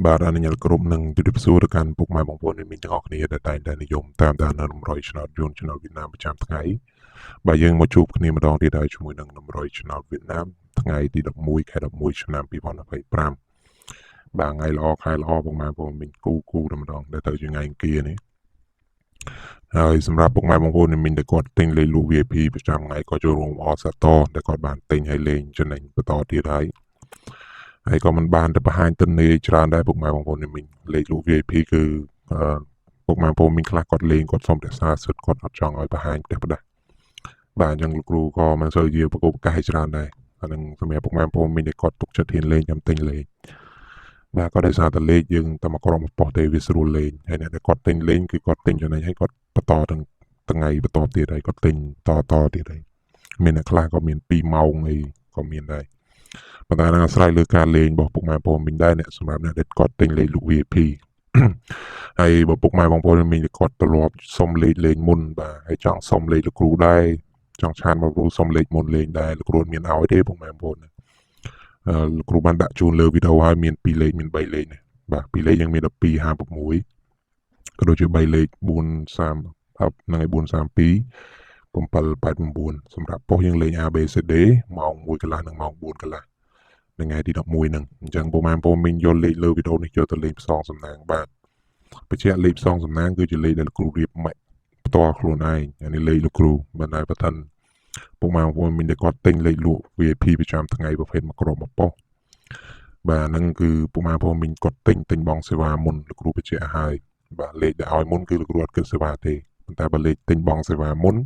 បាទអនុញ្ញាតគ្រប់នឹងជម្រាបសួរទៅកាន់ពុកម៉ែបងប្អូនអ្នកមីងទាំងអស់គ្នាដែលតែងតែនិយមតាមដាននៅនំរយឆ្នោតយួនឆ្នោតវៀតណាមប្រចាំថ្ងៃបាទយើងមកជួបគ្នាម្ដងទៀតហើយជាមួយនឹងនំរយឆ្នោតវៀតណាមថ្ងៃទី11ខែ11ឆ្នាំ2025បាទថ្ងៃល្អខែល្អពុកម៉ែបងប្អូនមីងគូតែម្ដងដែលទៅជាថ្ងៃអង្គារនេះហើយសម្រាប់ពុកម៉ែបងប្អូនអ្នកមីងដែលគាត់ទិញលេខលក់ VIP ប្រចាំថ្ងៃក៏ចូលរួមអបសាទរដែលគាត់បានទិញឲ្យលេងចំណេញបន្តទៀតហើយក៏មិនបានទៅបង្ហាញទិន្នន័យច្រើនដែរពុកម៉ែបងប្អូនមីងលេខលក់ VIP គឺពុកម៉ែបងប្អូនមីងខ្លះគាត់លេងគាត់សុំរក្សាសិទ្ធិគាត់អត់ចង់ឲ្យបង្ហាញផ្ទះផ្ដាស់បាទអញ្ចឹងលោកគ្រូក៏មិនសូវជាប្រកបប្រកាសច្រើនដែរអានឹងសម្រាប់ពុកម៉ែបងប្អូនមីងដែលគាត់ទុកចិត្តហ៊ានលេងចាំទិញលេងបាទក៏ដោយសារតែលេខយើងតែមកក្រុមប៉ុស្តិ៍ទេវាស្រួលលេងហើយអ្នកដែលគាត់ទិញលេងគឺគាត់ទិញចំណេញហើយគាត់បន្តទាំងថ្ងៃបន្តទៀតហើយគាត់ទិញតទៀតហើយមានអ្នកខ្លះក៏មាន2ម៉ោងអីក៏មានដែរប៉ុន្តែនឹងអាស្រ័យលើការលេងរបស់ពុកម៉ែបងប្អូនមីងដែរអ្នកសម្រាប់អ្នកដែលគាត់ទិញលេខលក់ VIP ហើយបើពុកម៉ែបងប្អូនមីងគាត់ទ្រលាប់សុំលេខលេងមុនបាទហើយចង់សុំលេខលោកគ្រូដែរចង់ឆានមកគ្រូសុំលេខមុនលេងដែរលោកគ្រូមានឲ្យទេពុកម៉ែបងប្អូនលោកគ្រូបានដាក់ជូនលើវីដេអូហើយមាន2លេខមាន3លេខបាទ2លេខយើងមាន1256ក៏ដូចជា3លេខ43ហ្នឹងហើយ432 789សម្រាប់ប៉ុស្តិ៍យើងលេង ABCD ម៉ោង1កន្លះនិងម៉ោង4កន្លះថ្ងៃទី11ហ្នឹងអញ្ចឹងពុកម៉ែបងប្អូនមីងយកលេខលើវីដេអូនេះយកទៅលេងផ្សងសំណាងបាទបញ្ជាក់លេខផ្សងសំណាងគឺជាលេខដែលលោកគ្រូរៀបម៉ាច់ផ្ទាល់ខ្លួនឯងអានេះលេខលោកគ្រូមិនដែលប្រធានពុកម៉ែបងប្អូនមីងដែលគាត់ទិញលេខលក់ VIP ប្រចាំថ្ងៃប្រភេទមួយក្រុមមួយប៉ុស្តិ៍បាទហ្នឹងគឺពុកម៉ែបងប្អូនមីងគាត់ទិញបងសេវាមុនលោកគ្រូបញ្ជាក់ឲ្យបាទលេខដែលឲ្យមុនគឺលោកគ្រូអត់គិតសេវាទេប៉ុន្តែបើលេខទិញបងសេវាមុន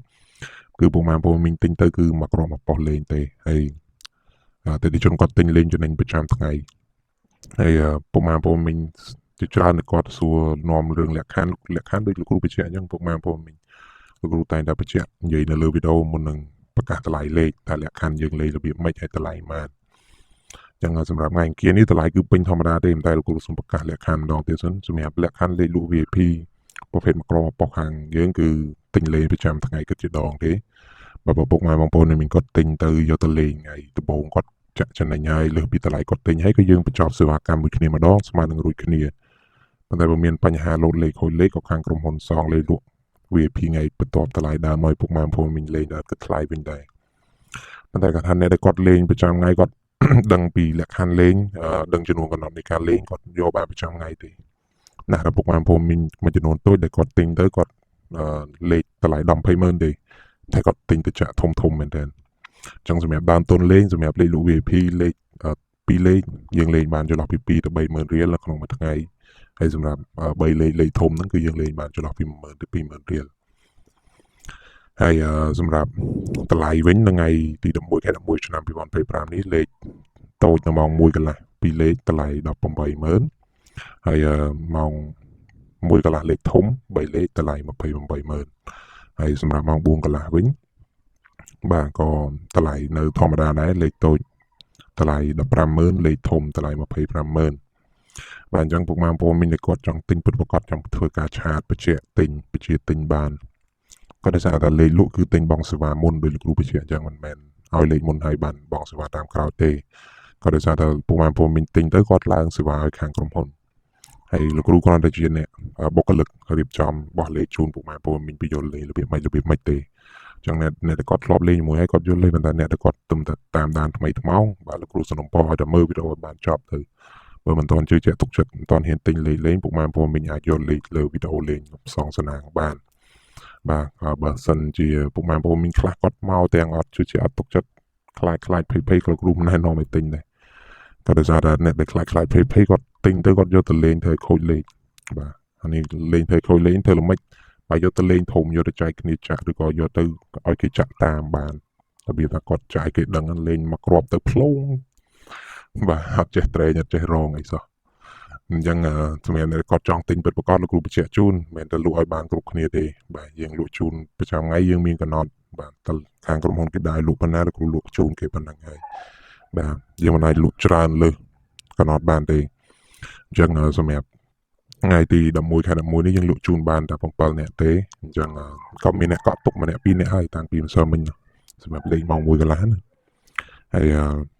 គឺពុកម៉ែបងប្អូនមីងទិញទៅគឺមួយក្រុមមួយប៉ុស្តិ៍លេងទេហើយតែទីជនគាត់ទិញលេងចំណេញប្រចាំថ្ងៃហើយពុកម៉ែបងប្អូនមីងជាច្រើនគាត់សួរនាំរឿងលក្ខខណ្ឌដូចលោកគ្រូបញ្ជាក់អញ្ចឹងពុកម៉ែបងប្អូនមីងលោកគ្រូតែងតែបញ្ជាក់និយាយនៅលើវីដេអូមុននឹងប្រកាសតម្លៃលេខតែលក្ខខណ្ឌយើងលេខរបៀបម៉េចឲ្យតម្លៃម៉ានចឹងសម្រាប់ថ្ងៃអង្គារនេះតម្លៃគឺពេញធម្មតាទេតែលោកគ្រូសូមប្រកាសលក្ខខណ្ឌម្ដងទៀតសិនសម្រាប់លក្ខខណ្ឌលេខលក់ VIP ប្រភេទមួយក្រុមប៉ុស្តិ៍ខាងយើងគឺទិញលេខប្រចាំថ្ងៃគិតជាដងទេបើពុកម៉ែបងប្អូនមានគាត់ទិញទៅយកទៅលេងថ្ងៃដំបូងគាត់ចាក់ចំណេញហើយលើសពីតម្លៃគាត់ទិញហើយក៏យើងបញ្ចប់សេវាកម្មមួយគ្នាម្ដងស្មើនឹងរួចគ្នាប៉ុន្តែបើមានបញ្ហាលោតលេខខូចលេខក៏ខាងក្រុមហ៊ុនសងលេខលក់ VIP ថ្ងៃបន្ទាប់តម្លៃដើមឲ្យពុកម៉ែបងប្អូនមីងលេងដល់គិតថ្លៃវិញដែរប៉ុន្តែគាត់ថាអ្នកដែលគាត់លេងប្រចាំថ្ងៃគាត់ដឹងពីលក្ខខណ្ឌលេងដឹងចំនួនកំណត់នៃការលេងគាត់យកបានប្រចាំថ្ងៃទេណាស់ដល់ពុកម៉ែបងប្អូនមីងមួយចំនួនតូចដែលគាត់ទិញទៅគាត់លេខតម្លៃ10-20ម៉ឺនទេតែគាត់ទិញទៅចាក់ធំមែនតើអញ្ចឹងសម្រាប់ដើមទុនលេងសម្រាប់លេខលក់ VIP លេខ2លេខយើងលេងបានចន្លោះពី2ទៅ3ម៉ឺនរៀលនៅក្នុងមួយថ្ងៃហើយសម្រាប់3លេខធំហ្នឹងគឺយើងលេងបានចន្លោះពី10000ទៅ20000រៀលហើយសម្រាប់តម្លៃវិញនៅថ្ងៃទី11ខែ11ឆ្នាំ2025នេះលេខតូចនៅម៉ោង1កន្លះ2លេខតម្លៃ180,000ហើយម៉ោង1កន្លះលេខធំ3លេខតម្លៃ280,000ហើយសម្រាប់ម៉ោង4កន្លះវិញបាទក៏តម្លៃនៅធម្មតាដែរលេខតូចតម្លៃ150,000លេខធំតម្លៃ250,000បាទអញ្ចឹងពុកម៉ែបងប្អូនមានតែគាត់ចង់ទិញពិតប្រាកដចង់ធ្វើការឆាតបញ្ជាក់ទិញបានក៏ដោយសារតែលេខលក់គឺទិញបងសេវាមុនដោយលោកគ្រូបញ្ជាក់អញ្ចឹងមិនមែនឲ្យលេខមុនហើយបានបងសេវាតាមក្រោយទេក៏ដោយសារតែពុកម៉ែបងប្អូនមានទិញទៅគាត់ឡើងសេវាឲ្យខាងក្រុមហ៊ុនហើយលោកគ្រូគ្រាន់តែជាអ្នកបុគ្គលិករៀបចំបោះលេខជូនពុកម៉ែបងប្អូនមានបញ្យល់លេខរបៀបម៉េចទេចឹងអ្នកដែលគាត់ធ្លាប់លេងជាមួយហើយគាត់យល់លេខប៉ុន្តែអ្នកដែលគាត់តាមដានថ្មីថ្មោងបាទលោកគ្រូសនំពោឲ្យតែមើលវីដេអូឲ្យបានចប់ទៅបើមិនទាន់ជឿជាក់ទុកចិត្តមិនទាន់ហ៊ានទិញលេងពុកម៉ែបងប្អូនមីងអាចយកលេខលើវីដេអូលេងផ្សងសំណាងបានបាទបើសិនជាពុកម៉ែបងប្អូនមីងខ្លះគាត់មកទាំងអត់ជឿជាក់អត់ទុកចិត្តខ្លាចភ័យលោកគ្រូមិនណែនាំឲ្យទិញដែរក៏ដោយសារតែអ្នកដែលខ្លាចភ័យគាត់ទិញទៅគាត់យកទៅលេងធ្វើខូចលេខបាទអានេះលេងធ្វើខូចលេងធ្វើល្មិចបើយកទៅលេងធំយកទៅចែកគ្នាចាក់ឬក៏យកទៅឲ្យគេចាក់តាមបានរបៀបថាគាត់ចាយគេដឹងលេងមកគ្រាប់ទៅផ្លូងបាទអត់ចេះត្រេងអត់ចេះរងអីសោះអញ្ចឹងសម្រាប់អ្នកគាត់ចង់ទិញពិតប្រាកដលោកគ្រូបញ្ជាក់ជូនមិនមែនតែលក់ឲ្យបានគ្រប់គ្នាទេបាទយើងលក់ជូនប្រចាំថ្ងៃយើងមានកំណត់បាទខាងក្រុមហ៊ុនគេដែរលក់ប៉ុណ្ណាលោកគ្រូលក់ជូនគេប៉ុណ្ណឹងហើយបាទយើងមិនអាចលក់ច្រើនលើសកំណត់បានទេអញ្ចឹងសម្រាប់ថ្ងៃទី11ខែ11នេះយើងលក់ជូនបានតែ7នាក់ទេអញ្ចឹងក៏មានអ្នកកក់ទុកម្នាក់2នាក់ហើយតាំងពីម្សិលមិញសម្រាប់លេងម៉ោង1កន្លះណា ហើយ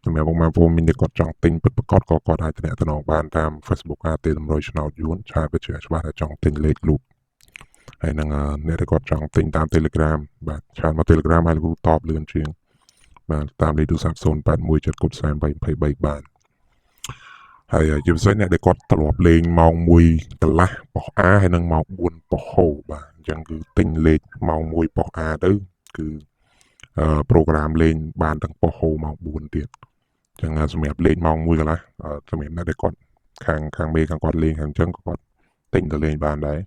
សម្រាប់បងប្អូនមានតែគាត់ចង់ទិញពិតប្រាកដក៏គាត់អាចទំនាក់ទំនងបានតាម Facebook ទេ100ឆ្នោតយួនឆាតទៅជាច្បាស់ថាចង់ទិញលេខលូកហើយនឹងអ្នកដែលគាត់ចង់ទិញតាម Telegram បាទឆាតមក Telegram ហើយលោកតបលឿនជាងបាទតាមលេខទូរស័ព្ទ0817402823បានហើយជាពិសេសអ្នកដែលគាត់ធ្លាប់លេងម៉ោង1កន្លះប៉ុស A ហើយនឹងម៉ោង4ប៉ុសហូបាទអញ្ចឹងគឺទិញលេខម៉ោង1ប៉ុស A ទៅគឺប្រូក្រាមលេងបានទាំងប៉ុសហូម៉ោង4ទៀតអញ្ចឹងសម្រាប់លេងម៉ោង1កន្លះសម្រាប់អ្នកដែលគាត់ខាងមេខាងគាត់លេងខាងអញ្ចឹងក៏គាត់ទិញទៅលេងបានដែរ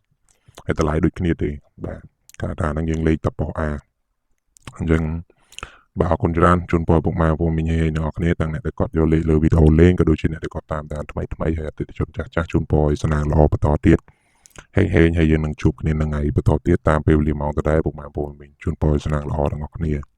ហើយតម្លៃដូចគ្នាទេបាទកាលថាហ្នឹងយើងលេងតែប៉ុស A អញ្ចឹងបាទអរគុណច្រើនជូនពរពុកម៉ែបងប្អូនមីងហេអ្នកនរគ្នាទាំងអ្នកដែលគាត់យកលេខលើវីដេអូលេងក៏ដូចជាអ្នកដែលគាត់តាមដានថ្មីហើយអតិថិជនចាស់ជូនពរឲ្យសំណាងល្អបន្តទៀតហេងហើយយើងនឹងជួបគ្នានៅថ្ងៃបន្តទៀតតាមពេលវេលាម៉ោងដដែលពុកម៉ែបងប្អូនមីងជូនពរឲ្យសំណាងល្អទាំងអស់គ្នា